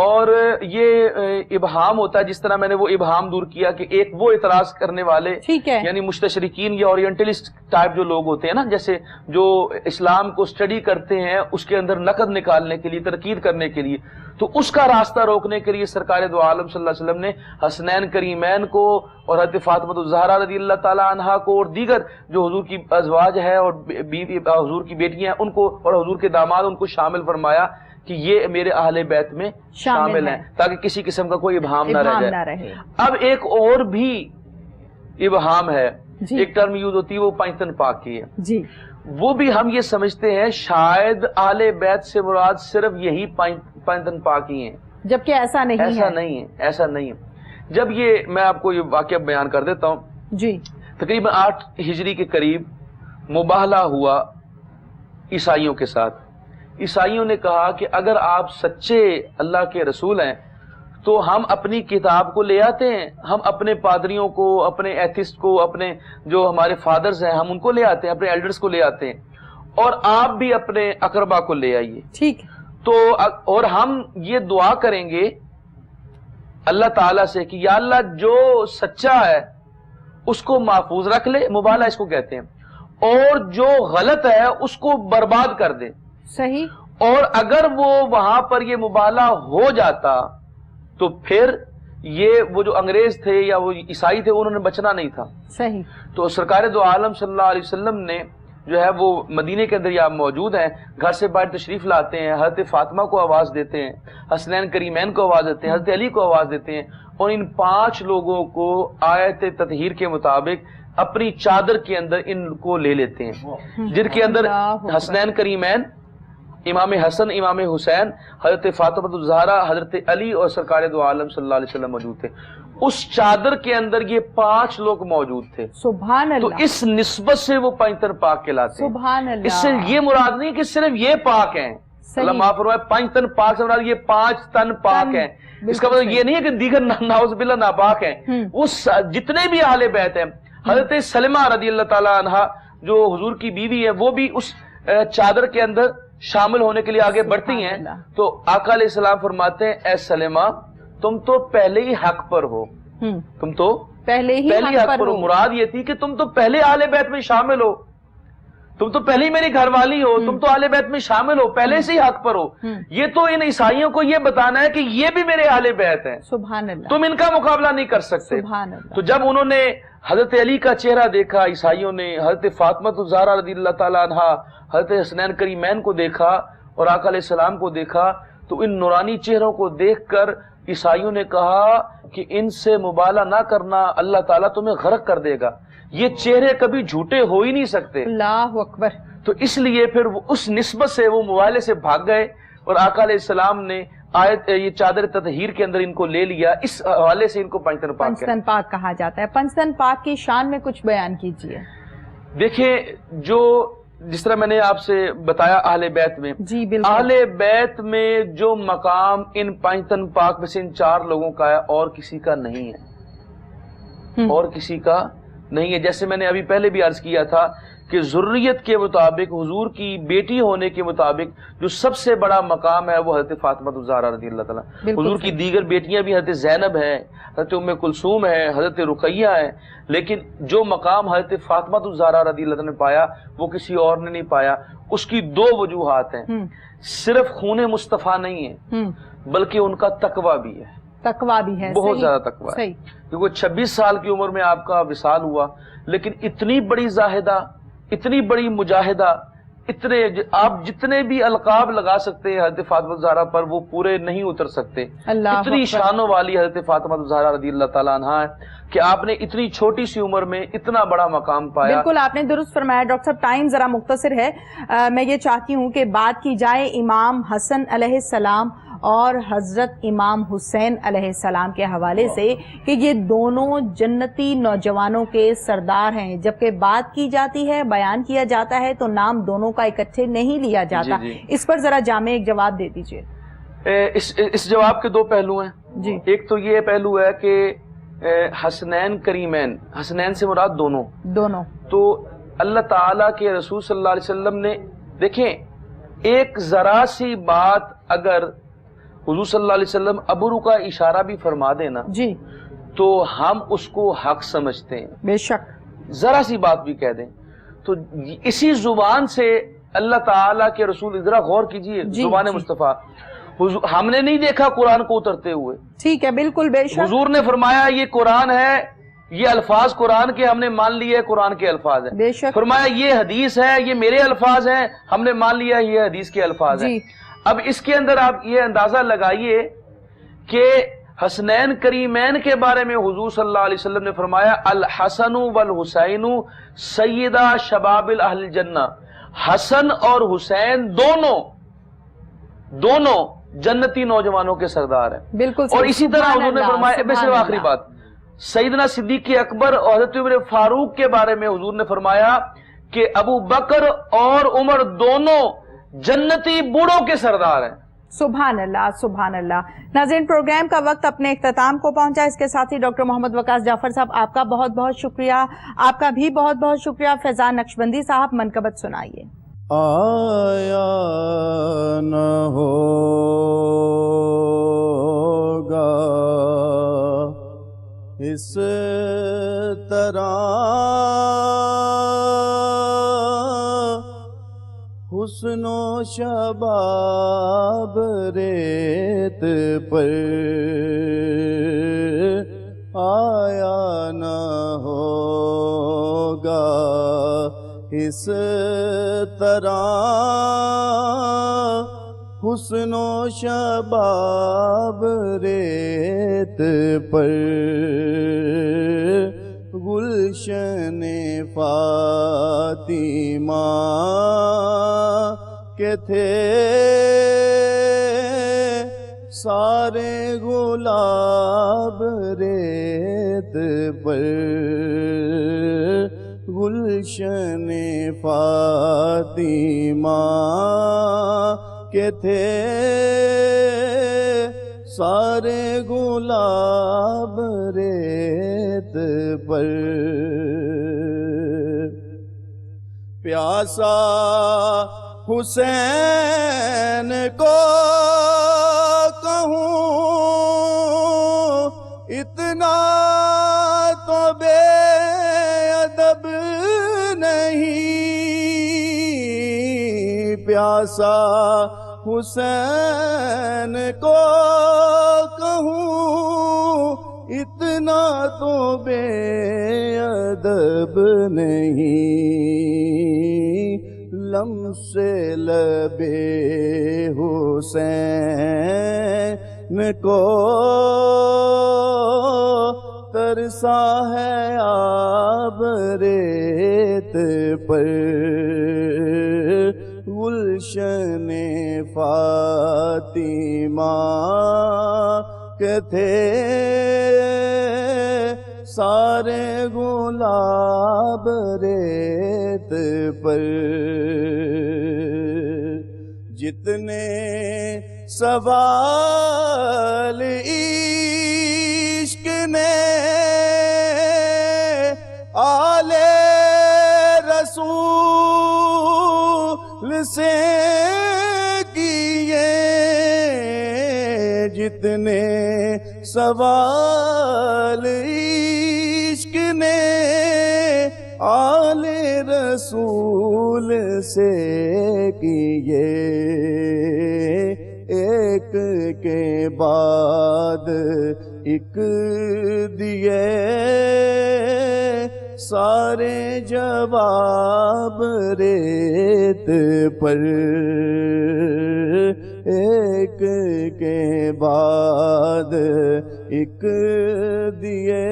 اور یہ ابہام ہوتا ہے، جس طرح میں نے وہ ابہام دور کیا کہ ایک وہ اعتراض کرنے والے یعنی مستشرقین یا اورینٹلسٹ ٹائپ جو لوگ ہوتے ہیں نا، جیسے جو اسلام کو سٹڈی کرتے ہیں، اس کے اندر نقد نکالنے کے لیے، تنقید کرنے کے لیے، تو اس کا راستہ روکنے کے لیے سرکار دو عالم صلی اللہ علیہ وسلم نے حسنین کریمین کو اور حضرت فاطمہ الزہرا رضی اللہ تعالی عنہا کو اور دیگر جو حضور کی ازواج ہے اور حضور کی بیٹیاں ہیں ان کو، اور حضور کے داماد ان کو شامل فرمایا کہ یہ میرے اہل بیت میں شامل ہیں، تاکہ کسی قسم کا کوئی ابہام نہ رہے۔ اب ایک اور بھی ابہام ہے، ایک ٹرم یوز ہوتی ہے، وہ پنجتن پاک کی ہے جی، وہ بھی ہم یہ سمجھتے ہیں شاید اہل بیت سے مراد صرف یہی پنجتن پاک ہی ہیں، جبکہ ایسا نہیں ہے۔ جب یہ میں آپ کو یہ واقعہ بیان کر دیتا ہوں جی، تقریباً 8 ہجری کے قریب مباہلہ ہوا عیسائیوں کے ساتھ۔ عیسائیوں نے کہا کہ اگر آپ سچے اللہ کے رسول ہیں تو ہم اپنی کتاب کو لے آتے ہیں، ہم اپنے پادریوں کو، اپنے ایتھسٹ کو، اپنے جو ہمارے فادرز ہیں ہم ان کو لے آتے ہیں، اپنے ایلڈرز کو لے آتے ہیں، اور آپ بھی اپنے اقربا کو لے آئیے، ٹھیک تو، اور ہم یہ دعا کریں گے اللہ تعالیٰ سے کہ یا اللہ جو سچا ہے اس کو محفوظ رکھ لے، مبالغہ اس کو کہتے ہیں، اور جو غلط ہے اس کو برباد کر دے، صحیح، اور اگر وہ وہاں پر یہ مبالغہ ہو جاتا تو پھر یہ وہ جو انگریز تھے یا وہ عیسائی تھے انہوں نے بچنا نہیں تھا، صحیح۔ تو سرکار دو عالم صلی اللہ علیہ وسلم نے جو ہے وہ مدینے کے اندر یہاں موجود ہیں، گھر سے باہر تشریف لاتے ہیں، حضرت فاطمہ کو آواز دیتے ہیں، حسنین کریمین کو آواز دیتے ہیں، حضرت علی کو آواز دیتے ہیں، اور ان 5 لوگوں کو آیت تطہیر کے مطابق اپنی چادر کے اندر ان کو لے لیتے ہیں، جن کے اندر حسنین کریمین امام حسن، امام حسین، حضرت فاطمہ الزہرا، حضرت علی اور سرکار دو عالم صلی اللہ علیہ وسلم موجود تھے. اس چادر کے اندر یہ 5 لوگ موجود تھے. سبحان تو اللہ. اس نسبت سے وہ 5 تن پاک کہلاتے ہیں. سبحان اللہ. اس سے یہ مراد نہیں کہ صرف یہ پاک ہیں. اللہ معاف فرمائے، 5 تن پاک سے مراد یہ 5 تن پاک ہیں. اس کا مطلب یہ نہیں ہے کہ دیگر نعوذ باللہ ناپاک ہیں. وہ جتنے بھی اہل بیت ہیں، حضرت سلمہ رضی اللہ تعالی عنہا جو حضور کی بیوی ہے، وہ بھی اس چادر کے اندر شامل ہونے کے لیے آگے بڑھتی ہیں. تو آقا علیہ السلام فرماتے ہیں اے سلمہ تم تو پہلے ہی حق پر ہو، تم تو پہلے ہی حق پر ہو. مراد یہ تھی کہ تم تو پہلے اہل بیت میں شامل ہو، تم تو پہلے ہی میری گھر والی ہو، تم تو اہل بیت میں شامل ہو، پہلے سے ہی حق پر ہو. یہ تو ان عیسائیوں کو یہ بتانا ہے کہ یہ بھی میرے اہل بیت ہیں، سبحان اللہ. تم ان کا مقابلہ نہیں کر سکتے. سبحان اللہ. تو جب انہوں نے حضرت علی کا چہرہ دیکھا، عیسائیوں نے حضرت فاطمہ الزہرا رضی اللہ تعالیٰ عنہا، حضرت حسنین کریمین کو دیکھا اور آقا علیہ السلام کو دیکھا، تو ان نورانی چہروں کو دیکھ کر عیسائیوں نے کہا کہ ان سے مبالغہ نہ کرنا، اللہ تعالیٰ تمہیں غرق کر دے گا. یہ چہرے کبھی جھوٹے ہو ہی نہیں سکتے. اللہ اکبر. تو اس لیے پھر اس نسبت سے وہ موالے سے بھاگ گئے اور آقا علیہ السلام نے آیت یہ چادر تطہیر کے اندر ان کو لے لیا. اس حوالے سے ان کو پنجتن پاک پنجتن پاک کہا جاتا ہے. پنجتن پاک کی شان میں کچھ بیان کیجئے. دیکھیں، جو جس طرح میں نے آپ سے بتایا اہل بیت میں، جی بالکل، اہل بیت میں جو مقام ان پنجتن پاک میں سے ان 4 لوگوں کا ہے اور کسی کا نہیں ہے، اور کسی کا نہیں ہے. جیسے میں نے ابھی پہلے بھی عرض کیا تھا کہ ذریت کے مطابق، حضور کی بیٹی ہونے کے مطابق جو سب سے بڑا مقام ہے وہ حضرت فاطمہ الزہرا رضی اللہ تعالیٰ. حضور کی دیگر بیٹیاں بھی حضرت زینب ہیں، حضرت ام کلثوم ہے، حضرت رقیہ ہے، لیکن جو مقام حضرت فاطمہ الزہرا رضی اللہ تعالیٰ نے پایا وہ کسی اور نے نہیں پایا. اس کی 2 وجوہات ہیں. صرف خون مصطفیٰ نہیں ہے بلکہ ان کا تقویٰ بھی ہے. تقویٰ بھی ہے، بہت زیادہ تقویٰ ہے. کیونکہ 26 سال کی عمر میں آپ کا وصال ہوا، لیکن اتنی بڑی زاہدہ، اتنی بڑی مجاہدہ، اتنے آپ جتنے بھی القاب لگا سکتے ہیں حضرت فاطمہ الزہرا پر وہ پورے نہیں اتر سکتے. اتنی شانوں والی حضرت فاطمہ الزہرا رضی اللہ تعالیٰ عنہا ہے کہ آپ نے اتنی چھوٹی سی عمر میں اتنا بڑا مقام پایا. بالکل آپ نے درست فرمایا. ڈاکٹر صاحب ٹائم ذرا مختصر ہے، میں یہ چاہتی ہوں کہ بات کی جائے امام حسن علیہ السلام اور حضرت امام حسین علیہ السلام کے حوالے سے کہ یہ دونوں جنتی نوجوانوں کے سردار ہیں. جبکہ بات کی جاتی ہے، بیان کیا جاتا ہے تو نام دونوں کا اکٹھے نہیں لیا جاتا. اس پر ذرا جامع ایک جواب دے دیجئے. اس جواب کے 2 پہلو ہیں. جی، ایک تو یہ پہلو ہے کہ حسنین کریمین، حسنین سے مراد دونوں. تو اللہ تعالیٰ کے رسول صلی اللہ علیہ وسلم نے، دیکھیں ایک ذرا سی بات اگر حضور صلی اللہ علیہ وسلم ابرو کا اشارہ بھی فرما دینا جی تو ہم اس کو حق سمجھتے ہیں. بے شک. ذرا سی بات بھی کہہ دیں تو اسی زبان سے اللہ تعالیٰ کے رسول، ذرا غور کیجئے زبان مصطفیٰ، ہم نے نہیں دیکھا قرآن کو اترتے ہوئے. ٹھیک ہے، بالکل بے شک. حضور نے فرمایا یہ قرآن ہے، یہ الفاظ قرآن کے ہم نے مان لیے قرآن کے الفاظ ہیں. بے شک. فرمایا یہ حدیث ہے، یہ میرے الفاظ ہیں، ہم نے مان لیا یہ حدیث کے الفاظ ہیں. اب اس کے اندر آپ یہ اندازہ لگائیے کہ حسنین کریمین کے بارے میں حضور صلی اللہ علیہ وسلم نے فرمایا الحسن والحسین سیدہ شباب اہل الجنہ. حسن اور حسین دونوں جنتی نوجوانوں کے سردار ہیں. بالکل. اور اسی طرح حضور نے فرمایا، صرف آخری بات، سیدنا صدیق اکبر اور حضرت عمر فاروق کے بارے میں حضور نے فرمایا کہ ابو بکر اور عمر دونوں جنتی بوڑھوں کے سردار ہیں. سبحان اللہ، سبحان اللہ. ناظرین، پروگرام کا وقت اپنے اختتام کو پہنچا. اس کے ساتھ ہی ڈاکٹر محمد وقاص جعفر صاحب آپ کا بہت بہت شکریہ. آپ کا بھی بہت بہت شکریہ. فیضان نقشبندی صاحب منقبت سنائیے. آیا نہ ہوگا اس طرح حسن و شباب ریت پر آیا نہ ہوگا اس طرح حسن و شباب ریت پر گلشن فاطمہ کے تھے سارے گلاب ریت پر، گلشن فاطمہ کے تھے سارے گلاب ریت پر، پیاسا حسین کو کہوں اتنا تو بے ادب نہیں، پیاسا حسین کو کہوں اتنا تو بے ادب نہیں، لمس لبے حسین کو ترسا ہے آب ریت پر، گلشن فاطمہ کے تھے سارے گلاب ریت پر، جتنے سوال عشق نے آل رسول سے کیے، جتنے سوال عشق نے آل رسول سے کیے، ایک کے بعد ایک دیے سارے جواب ریت پر، ایک کے بعد ایک دیے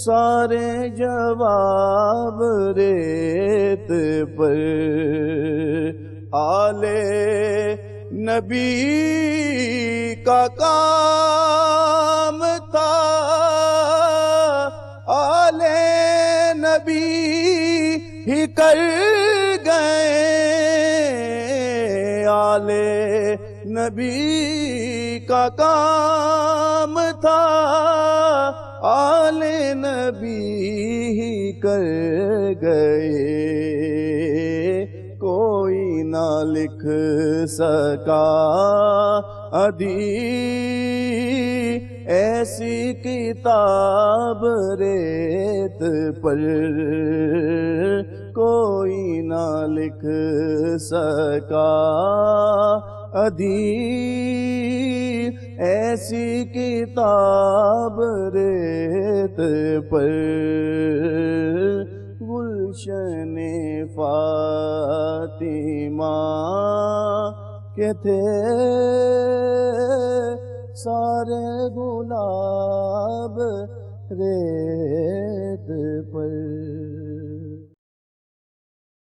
سارے جواب ریت پر، آل نبی کا کام تھا، آل نبی ہی کر گئے، آل نبی کا کام تھا، آل نبی ہی کر گئے، کوئی نہ لکھ سکا ادھی ایسی کتاب ریت پر، کوئی نہ لکھ سکا ادھی ایسی کتاب ریت پر، گلشن فاطمہ کے تھے سارے گلاب ریت پر۔